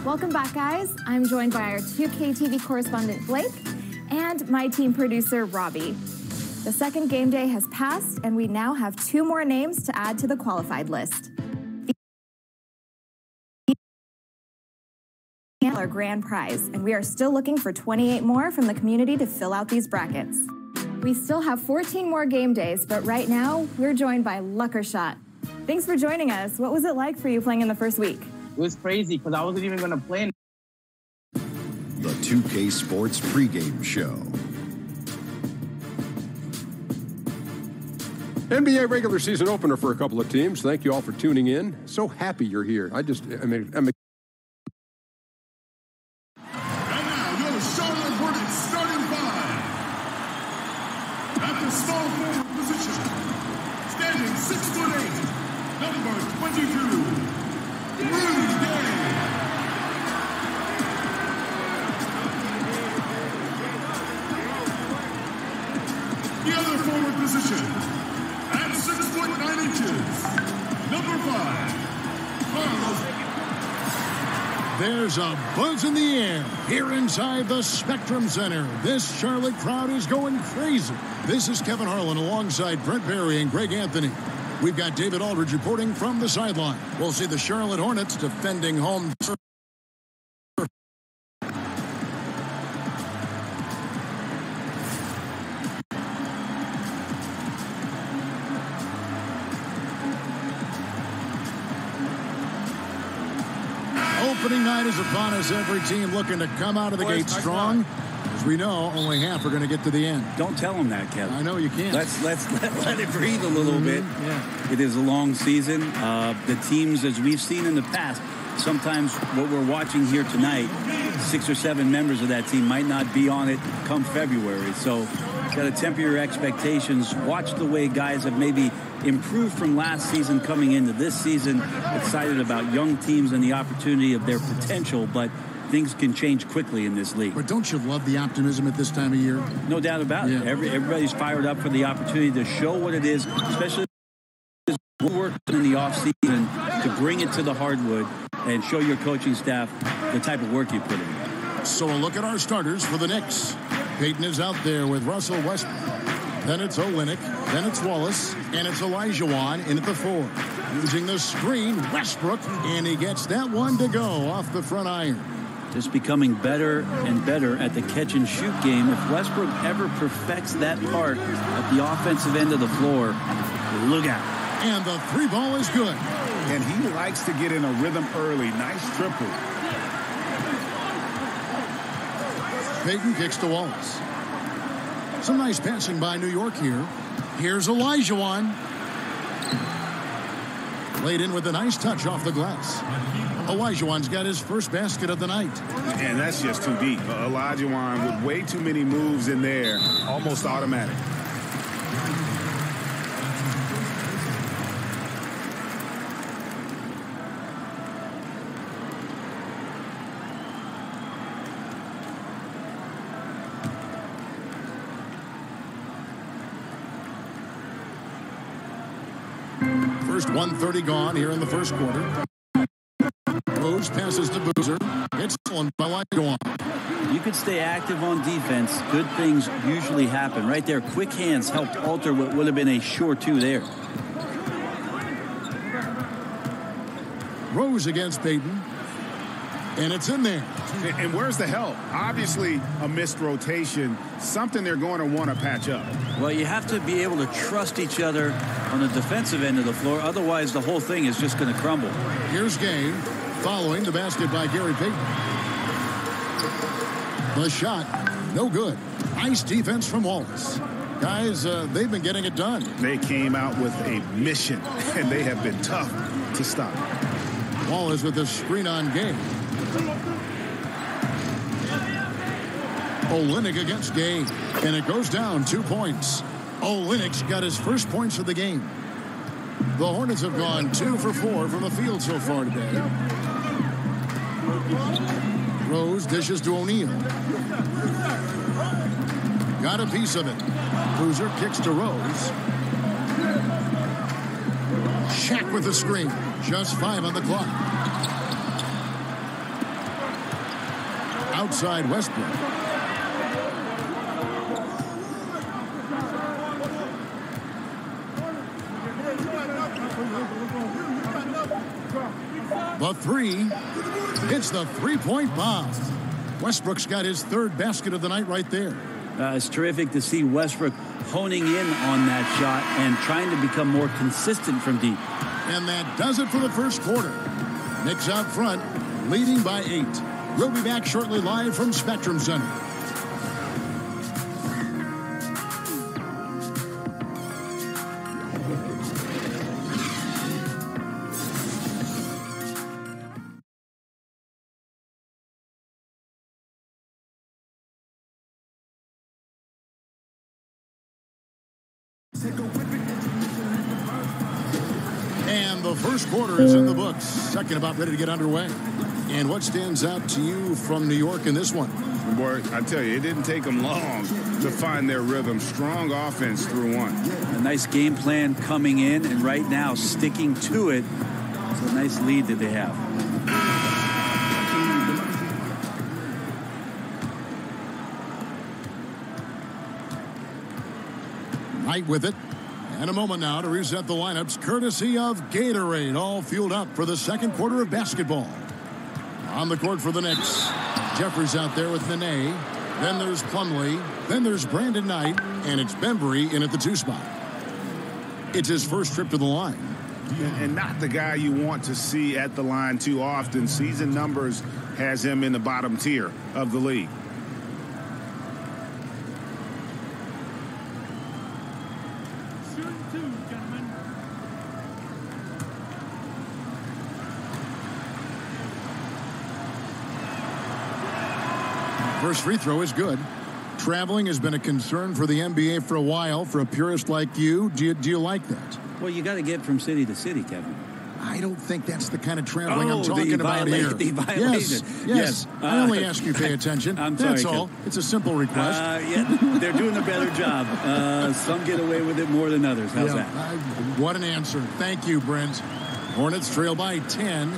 Welcome back, guys. I'm joined by our 2K TV correspondent, Blake, and my team producer, Robbie. The second game day has passed, and we now have 2 more names to add to the qualified list. Our grand prize, and we are still looking for 28 more from the community to fill out these brackets. We still have 14 more game days, but right now, we're joined by Luckershot. Thanks for joining us. What was it like for you playing in the first week? It was crazy because I wasn't even going to play. The 2K Sports pregame show. NBA regular season opener for a couple of teams. Thank you all for tuning in. So happy you're here. I'm And now your Charlotte Hornets starting 5. At the small forward position, standing 6'8", number 22. The other forward position, at 6'9", number 5, Carlos. There's a buzz in the air here inside the Spectrum Center. This Charlotte crowd is going crazy. This is Kevin Harlan alongside Brent Barry and Greg Anthony. We've got David Aldridge reporting from the sideline. We'll see the Charlotte Hornets defending home. Opening night is upon us. Every team looking to come out of the gate strong. As we know, only half are going to get to the end. Don't tell them that, Kevin. I know you can't. Let it breathe a little bit. Yeah. It is a long season. The teams, as we've seen in the past, sometimes what we're watching here tonight, 6 or 7 members of that team might not be on it come February. So got to temper your expectations. Watch the way guys have maybe improved from last season coming into this season. Excited about young teams and the opportunity of their potential, but things can change quickly in this league. But don't you love the optimism at this time of year? No doubt about it. Everybody's fired up for the opportunity to show what it is, especially work in the offseason to bring it to the hardwood and show your coaching staff the type of work you put in. So a look at our starters for the Knicks. Peyton is out there with Russell Westbrook. Then it's Olynyk. Then it's Wallace. And it's Olajuwon in at the 4. Using the screen, Westbrook. And he gets that one to go off the front iron. Just becoming better and better at the catch-and-shoot game. If Westbrook ever perfects that part at the offensive end of the floor, look out. And the 3 ball is good. And he likes to get in a rhythm early. Nice triple. Peyton kicks to Wallace. Some nice passing by New York here. Here's Olajuwon. Laid in with a nice touch off the glass. Olajuwon's got his first basket of the night. And that's just too deep. Olajuwon with way too many moves in there. Almost automatic. First 1:30 gone here in the first quarter. Rose passes to Boozer. It's stolen by Olajuwon. You could stay active on defense. Good things usually happen. Right there, quick hands helped alter what would have been a sure 2 there. Rose against Peyton. And it's in there. And where's the help? Obviously, a missed rotation. Something they're going to want to patch up. Well, you have to be able to trust each other on the defensive end of the floor. Otherwise, the whole thing is just going to crumble. Here's Gay following the basket by Gary Payton. The shot, no good. Nice defense from Wallace. Guys, they've been getting it done. They came out with a mission, and they have been tough to stop. Wallace with the screen on Gay. Olynyk against Gay, and it goes down 2 points. Olynyk's got his first points of the game. The Hornets have gone 2 for 4 from the field so far today. Rose dishes to O'Neal. Got a piece of it. Boozer kicks to Rose. Shaq with the screen. Just 5 on the clock. outside Westbrook. The three. It's the three-point bomb. Westbrook's got his third basket of the night right there. It's terrific to see Westbrook honing in on that shot and trying to become more consistent from deep. And that does it for the first quarter. Knicks out front, leading by 8. We'll be back shortly live from Spectrum Center. And the first quarter is in the books. Second about ready to get underway. And what stands out to you from New York in this one? Boy, I tell you, it didn't take them long to find their rhythm. Strong offense through one. A nice game plan coming in, and right now sticking to it. It's a nice lead that they have. Right with it. And a moment now to reset the lineups, courtesy of Gatorade, all fueled up for the second quarter of basketball. On the court for the Knicks, Jeffries out there with Nene. Then there's Plumlee. Then there's Brandon Knight. And it's Bembry in at the 2 spot. It's his first trip to the line. And not the guy you want to see at the line too often. Season numbers has him in the bottom tier of the league. First free throw is good. Traveling has been a concern for the NBA for a while. For a purist like you, do you like that? Well, you got to get from city to city, Kevin. I don't think that's the kind of traveling I'm talking about here. The violation. Yes. I only ask you pay attention. That's all. It's a simple request. Yeah, they're doing a better job. Some get away with it more than others. How's that? What an answer. Thank you, Brent. Hornets trail by 10.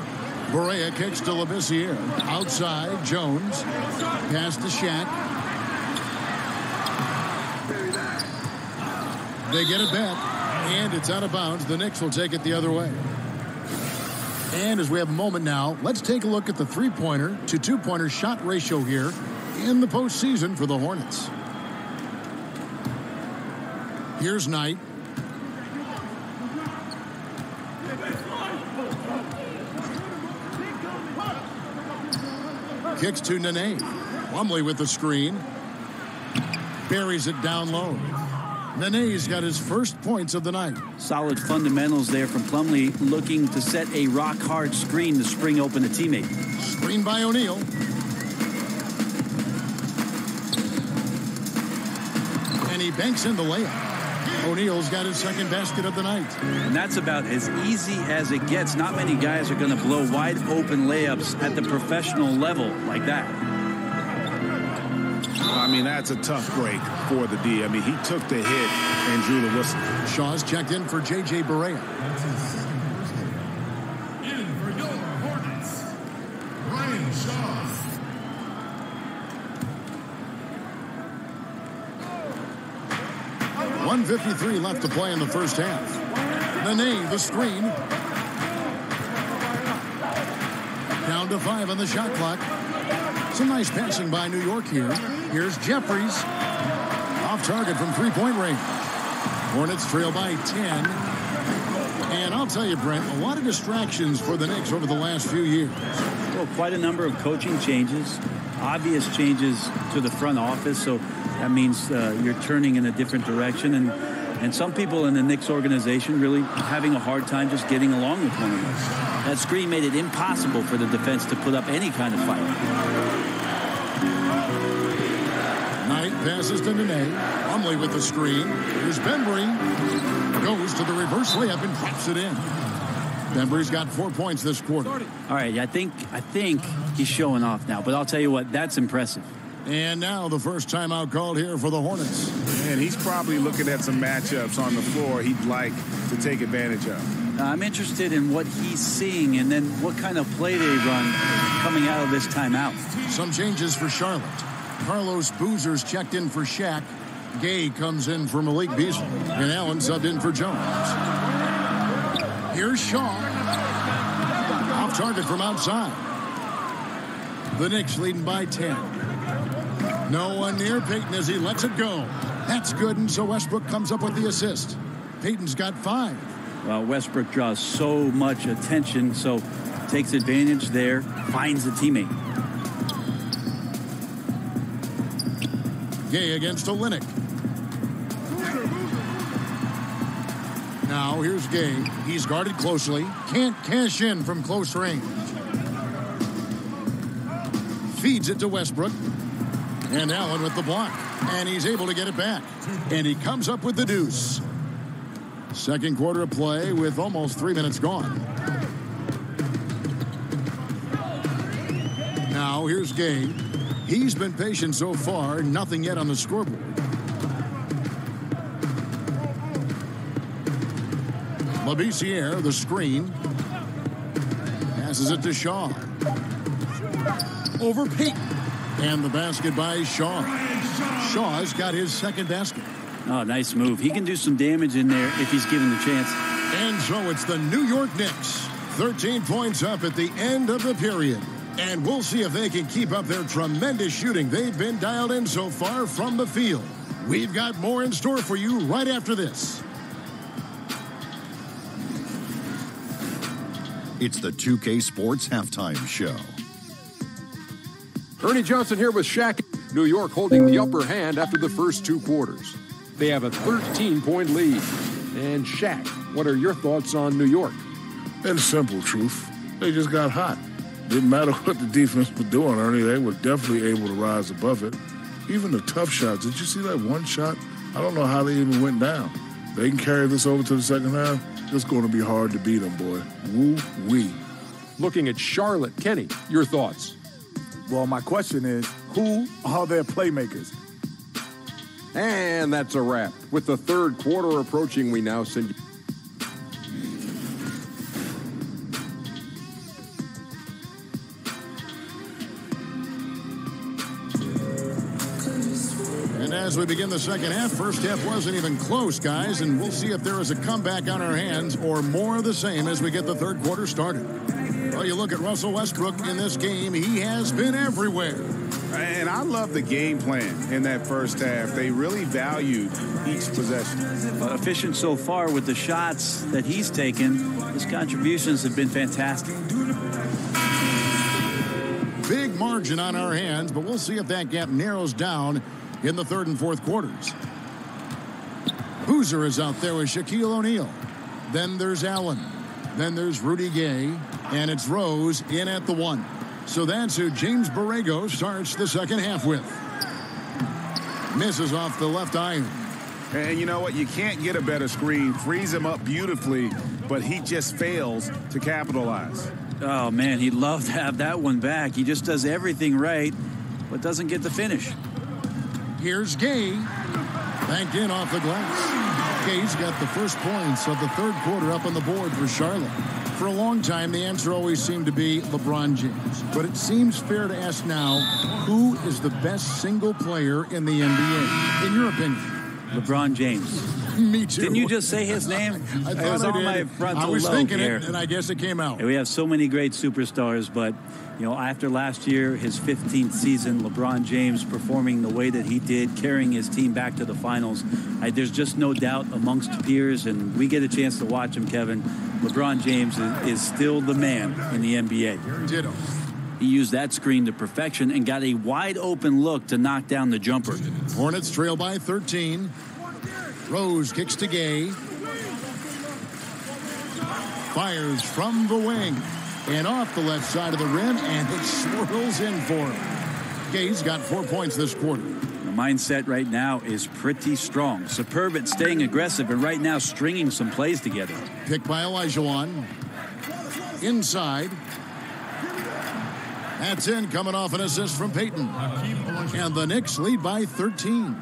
Barea kicks to Labissiere. Outside, Jones. Pass to Shaq. They get it back, and it's out of bounds. The Knicks will take it the other way. And as we have a moment now, let's take a look at the three-pointer to two-pointer shot ratio here in the postseason for the Hornets. Here's Knight. Kicks to Nene. Plumlee with the screen. Buries it down low. Nene's got his first points of the night. Solid fundamentals there from Plumlee, looking to set a rock-hard screen to spring open a teammate. Screen by O'Neal. And he banks in the layup. O'Neal's got his second basket of the night. And that's about as easy as it gets. Not many guys are going to blow wide open layups at the professional level like that. I mean, that's a tough break for the D. I mean, he took the hit and drew the whistle. Shaw's checked in for J.J. Barea. In for your Hornets, Ryan Shaw. .153 left to play in the first half. Nene, the screen. Down to 5 on the shot clock. Some nice passing by New York here. Here's Jeffries. Off target from three-point range. Hornets trail by 10. And I'll tell you, Brent, a lot of distractions for the Knicks over the last few years. Well, quite a number of coaching changes. Obvious changes to the front office. So that means you're turning in a different direction. And some people in the Knicks organization really having a hard time just getting along with one another. That screen made it impossible for the defense to put up any kind of fight. Knight passes to Nene. Plumlee with the screen. Here's Bembry. Goes to the reverse layup and drops it in. Bembry's got 4 points this quarter. All right, I think he's showing off now. But I'll tell you what, that's impressive. And now the first timeout called here for the Hornets. And he's probably looking at some matchups on the floor he'd like to take advantage of. I'm interested in what he's seeing and then what kind of play they run coming out of this timeout. Some changes for Charlotte. Carlos Boozer's checked in for Shaq. Gay comes in for Malik Beasley. And Allen subbed in for Jones. Here's Shaw. Off target from outside. The Knicks leading by 10. No one near Payton as he lets it go. That's good, and so Westbrook comes up with the assist. Payton's got 5. Well, Westbrook draws so much attention, so takes advantage there, finds a teammate. Gay against Olynyk. Now here's Gay. He's guarded closely. Can't cash in from close range. Feeds it to Westbrook. And Allen with the block. And he's able to get it back. And he comes up with the deuce. Second quarter of play with almost 3 minutes gone. Now here's Gay. He's been patient so far. Nothing yet on the scoreboard. Labissiere, the screen. Passes it to Shaw. Over Payton. And the basket by Shaw. Shaw's got his second basket. Oh, nice move. He can do some damage in there if he's given the chance. And so it's the New York Knicks. 13 points up at the end of the period. And we'll see if they can keep up their tremendous shooting they've been dialed in so far from the field. We've got more in store for you right after this. It's the 2K Sports Halftime Show. Ernie Johnson here with Shaq. New York holding the upper hand after the first 2 quarters. They have a 13-point lead. And Shaq, what are your thoughts on New York? It's simple, truth. They just got hot. Didn't matter what the defense was doing, Ernie. They were definitely able to rise above it. Even the tough shots. Did you see that one shot? I don't know how they even went down. They can carry this over to the second half. It's going to be hard to beat them, boy. Woo-wee. Looking at Charlotte, Kenny, your thoughts? Well, my question is, who are their playmakers? And that's a wrap. With the third quarter approaching, we now send you. And as we begin the second half, first half wasn't even close, guys, and we'll see if there is a comeback on our hands or more of the same as we get the third quarter started. Well, you look at Russell Westbrook in this game, he has been everywhere. And I love the game plan in that first half. They really valued each possession. Efficient so far with the shots that he's taken. His contributions have been fantastic. Big margin on our hands, but we'll see if that gap narrows down in the third and fourth quarters. Boozer is out there with Shaquille O'Neal. Then there's Allen. Then there's Rudy Gay. And it's Rose in at the 1. So that's who James Borrego starts the second half with. Misses off the left iron. And you know what? You can't get a better screen. Frees him up beautifully, but he just fails to capitalize. Oh, man, he'd love to have that one back. He just does everything right, but doesn't get the finish. Here's Gay. Banked in off the glass. Gay's got the first points of the third quarter up on the board for Charlotte. For a long time, the answer always seemed to be LeBron James. But it seems fair to ask now, who is the best single player in the NBA, in your opinion? LeBron James. Me too. Didn't you just say his name? I It was on my frontal I was lobe thinking here. it, and I guess it came out. We have so many great superstars, but you know, after last year, his 15th season, LeBron James performing the way that he did, carrying his team back to the finals, there's just no doubt amongst peers, and we get a chance to watch him, Kevin. LeBron James is still the man in the NBA. Ditto. He used that screen to perfection and got a wide open look to knock down the jumper. Hornets trail by 13. Rose kicks to Gay. Fires from the wing. And off the left side of the rim, and it swirls in for him. Gay's got 4 points this quarter. The mindset right now is pretty strong. Superb at staying aggressive, and right now stringing some plays together. Picked by Olajuwon. Inside. That's in, coming off an assist from Payton. And the Knicks lead by 13.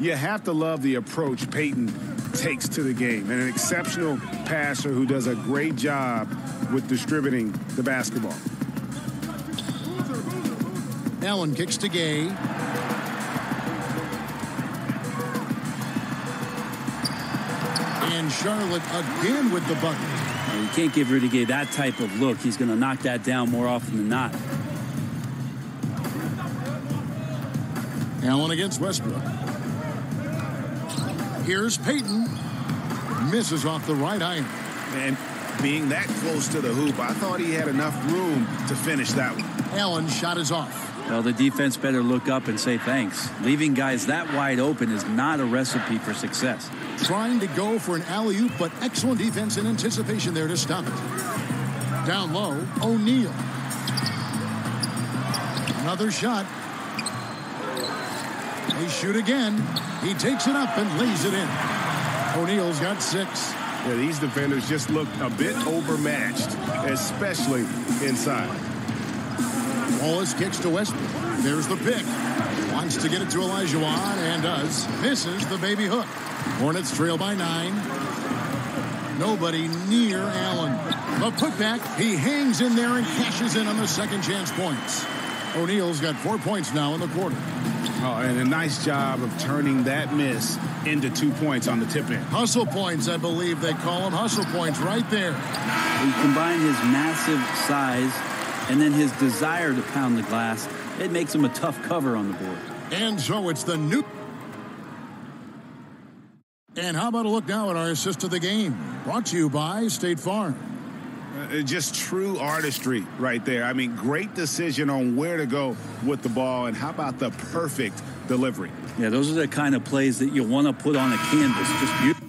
You have to love the approach Peyton takes to the game, and an exceptional passer who does a great job with distributing the basketball. Allen kicks to Gay. And Charlotte again with the bucket. You can't give Rudy Gay that type of look. He's going to knock that down more often than not. Allen against Westbrook. Here's Peyton. Misses off the right iron. And being that close to the hoop, I thought he had enough room to finish that one. Allen's shot is off. Well, the defense better look up and say thanks. Leaving guys that wide open is not a recipe for success. Trying to go for an alley-oop, but excellent defense and anticipation there to stop it. Down low, O'Neal. Another shot. They shoot again. He takes it up and lays it in. O'Neal's got 6. Yeah, these defenders just looked a bit overmatched, especially inside. Wallace kicks to Westbrook. There's the pick. Wants to get it to Olajuwon and does. Misses the baby hook. Hornets trail by 9. Nobody near Allen. The putback. He hangs in there and cashes in on the second chance points. O'Neal's got 4 points now in the quarter. Oh, and a nice job of turning that miss into 2 points on the tip-in. Hustle points, I believe they call them. Hustle points right there. You combine his massive size and then his desire to pound the glass, it makes him a tough cover on the board. And so it's the new. And how about a look now at our assist of the game? Brought to you by State Farm. Just true artistry right there. I mean, great decision on where to go with the ball, and how about the perfect delivery? Yeah, those are the kind of plays that you want to put on a canvas. Just beautiful.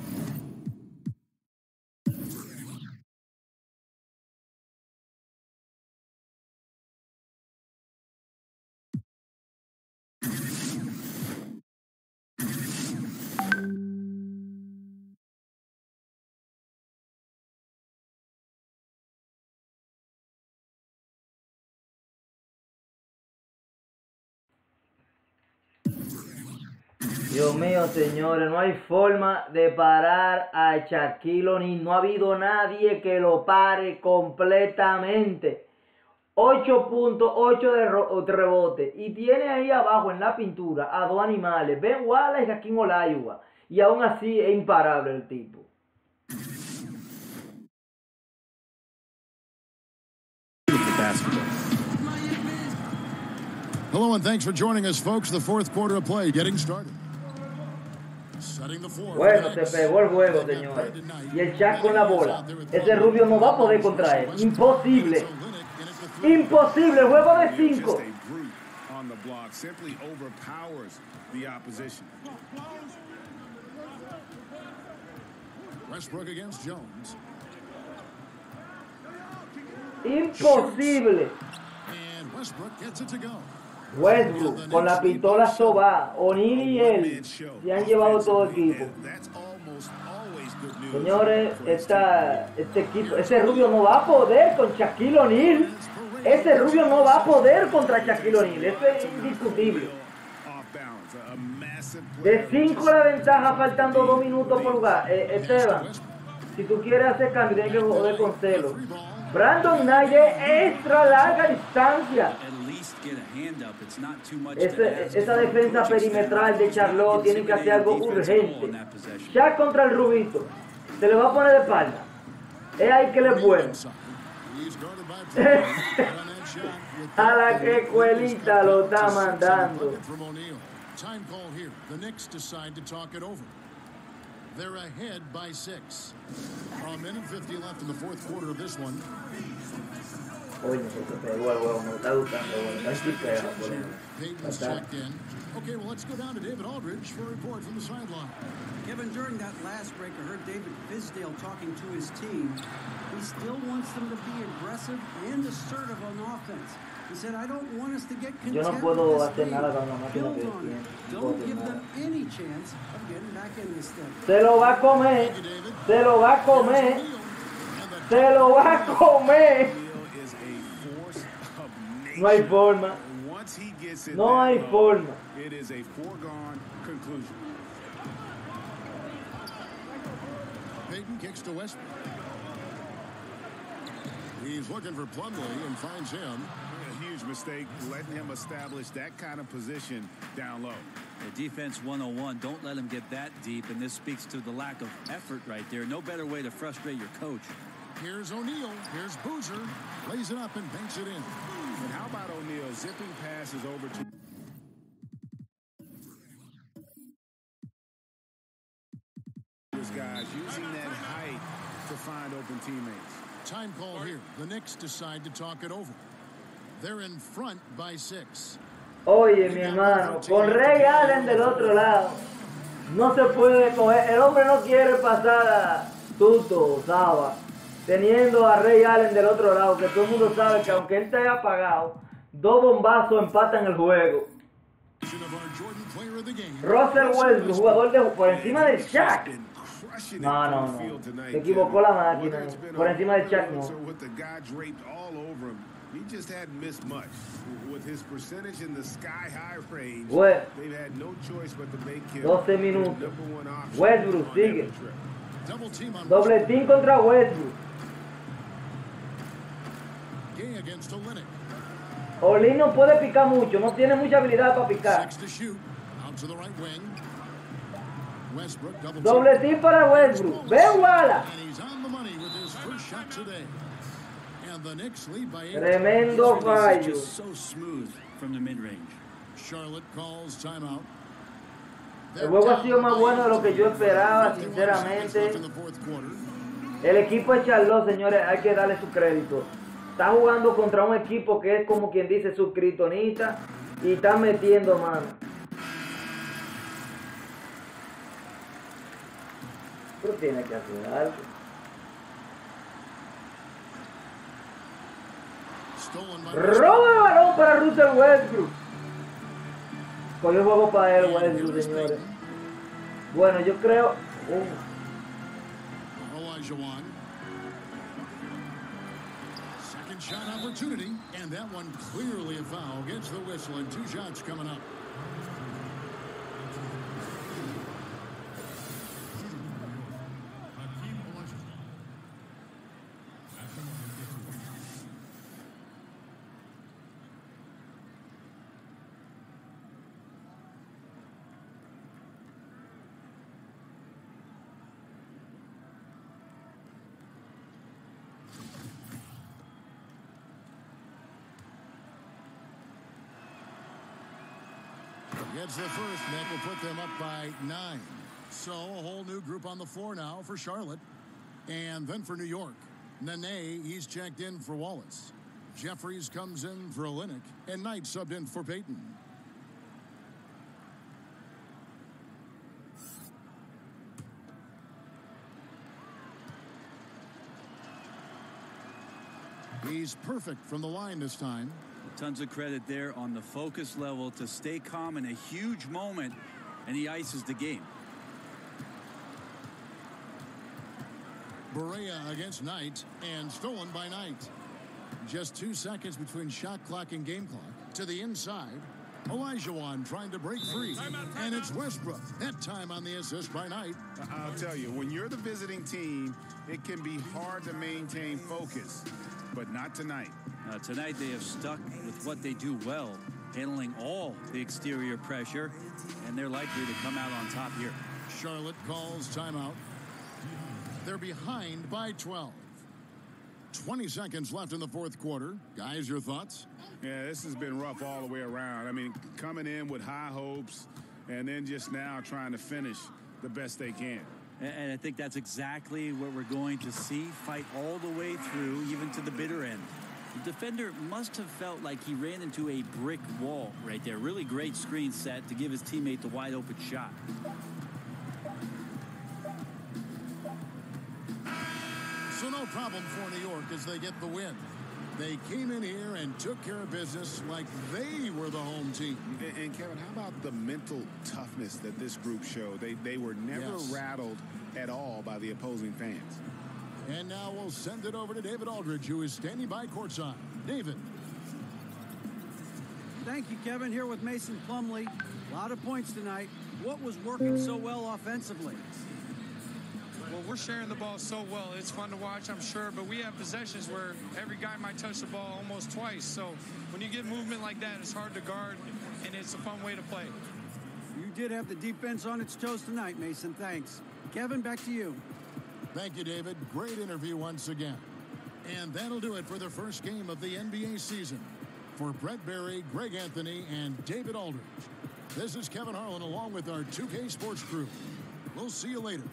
Dios mío, señores, no hay forma de parar a Shaquille O'Neal. No ha habido nadie que lo pare completamente. 8.8 de rebote. Y tiene ahí abajo en la pintura a 2 animales, Ben Wallace y Hakeem Olajuwon. Y aún así es imparable el tipo. Hello and thanks for joining us, folks. The fourth quarter of play getting started. Bueno, se pegó el juego, señores. Y el Shaq con la bola. Ese Rubio no va a poder contra él. Imposible. Imposible. Juego de 5. Westbrook against Jones. Imposible. And Westbrook gets it to go. Westbrook con la pistola soba. O'Neal y él se han llevado todo el equipo. Señores, este equipo, ese Rubio no va a poder con Shaquille O'Neal. Ese Rubio no va a poder contra Shaquille O'Neal. Eso es indiscutible. De 5 la ventaja, faltando 2 minutos por jugar. Esteban, si tú quieres hacer cambio, tienes que joder con celo. Brandon Knight es extra larga distancia. Esa defensa perimetral de Charlotte tiene que hacer algo urgente. Ya contra el Rubito. Se le va a poner de espalda. Es ahí que le es bueno. A la que escuelita lo está mandando. Time call here. The Knicks decide to talk it over. They're ahead by 6. A minute 50 left in the fourth quarter of this one. Peyton's checked in. Okay, well, let's go down to David Aldridge for a report from the sideline. Kevin, during that last break, I heard David Fizdale talking to his team. He still wants them to be aggressive and assertive on offense. He said, I don't want us to get content. Yo no puedo hacer nada con la máquina que tiene. Don't give them any chance of getting back in this thing. Se lo va a comer. Se lo va a comer. Se lo va a comer. No hay forma. No hay forma. It is a foregone conclusion. Payton kicks to Westbrook. He's looking for Plumlee and finds him. A huge mistake letting him establish that kind of position down low. The defense 101, don't let him get that deep, and this speaks to the lack of effort right there. No better way to frustrate your coach. Here's O'Neal. Here's Boozer. Lays it up and banks it in. And how about O'Neal zipping passes over to his guys, using that height to find open teammates. Time call here. The Knicks decide to talk it over. They're in front by 6. Oye, mi hermano, con Ray Allen del otro lado, no se puede coger. El hombre no quiere pasar a Tuto, Saba, teniendo a Ray Allen del otro lado, que todo el mundo sabe que aunque él esté apagado, 2 bombazos empatan el juego. Russell Westbrook, jugador de por encima del Shaq. No. Se equivocó la máquina. Por encima del Shaq, no. He just hadn't missed much. With his percentage in the sky-high range, they've had no choice but to make him 12 minutos. Westbrook sigue. Doble team contra Westbrook. Gay against Olynyk. Olin no puede picar mucho, no tiene mucha habilidad para picar. Doble team para Westbrook. Ve Wala. Tremendo fallo. So smooth from the mid-range. Charlotte calls timeout. El juego ha sido más bueno de lo que yo esperaba, sinceramente. El equipo de Charlotte, señores, hay que darle su crédito. Está jugando contra un equipo que es como quien dice su kriptonita y está metiendo mano. Pero tiene que hacer algo. Roba el balón para Russell Westbrook. Cogió el juego para él, Westbrook, señores. Bueno, yo creo. Second shot opportunity, and that one clearly a foul. Gets the whistle, and 2 shots coming up. Gets the first, and that will put them up by 9. So a whole new group on the floor now for Charlotte. And then for New York, Nene, he's checked in for Wallace. Jeffries comes in for Olynyk, and Knight subbed in for Payton. He's perfect from the line this time. Tons of credit there on the focus level to stay calm in a huge moment, and he ices the game. Berea against Knight, and stolen by Knight. Just 2 seconds between shot clock and game clock. To the inside, Olajuwon trying to break free, and it's Westbrook. That time on the assist by Knight. I'll tell you, when you're the visiting team, it can be hard to maintain focus, but not tonight. Tonight they have stuck with what they do well, handling all the exterior pressure, and they're likely to come out on top here. Charlotte calls timeout. They're behind by 12. 20 seconds left in the fourth quarter. Guys, your thoughts? Yeah, this has been rough all the way around. I mean, coming in with high hopes and then just now trying to finish the best they can. And I think that's exactly what we're going to see, fight all the way through, even to the bitter end. The defender must have felt like he ran into a brick wall right there. Really great screen set to give his teammate the wide open shot. So no problem for New York as they get the win. They came in here and took care of business like they were the home team. And Kevin, how about the mental toughness that this group showed? They were never rattled at all by the opposing fans. And now we'll send it over to David Aldridge, who is standing by courtside. David. Thank you, Kevin. Here with Mason Plumlee. A lot of points tonight. What was working so well offensively? Well, we're sharing the ball so well. It's fun to watch, I'm sure, but we have possessions where every guy might touch the ball almost twice. So when you get movement like that, it's hard to guard, and it's a fun way to play. You did have the defense on its toes tonight, Mason. Thanks. Kevin, back to you. Thank you, David. Great interview once again. And that'll do it for the first game of the NBA season. For Brett Berry, Greg Anthony, and David Aldridge, this is Kevin Harlan along with our 2K Sports crew. We'll see you later.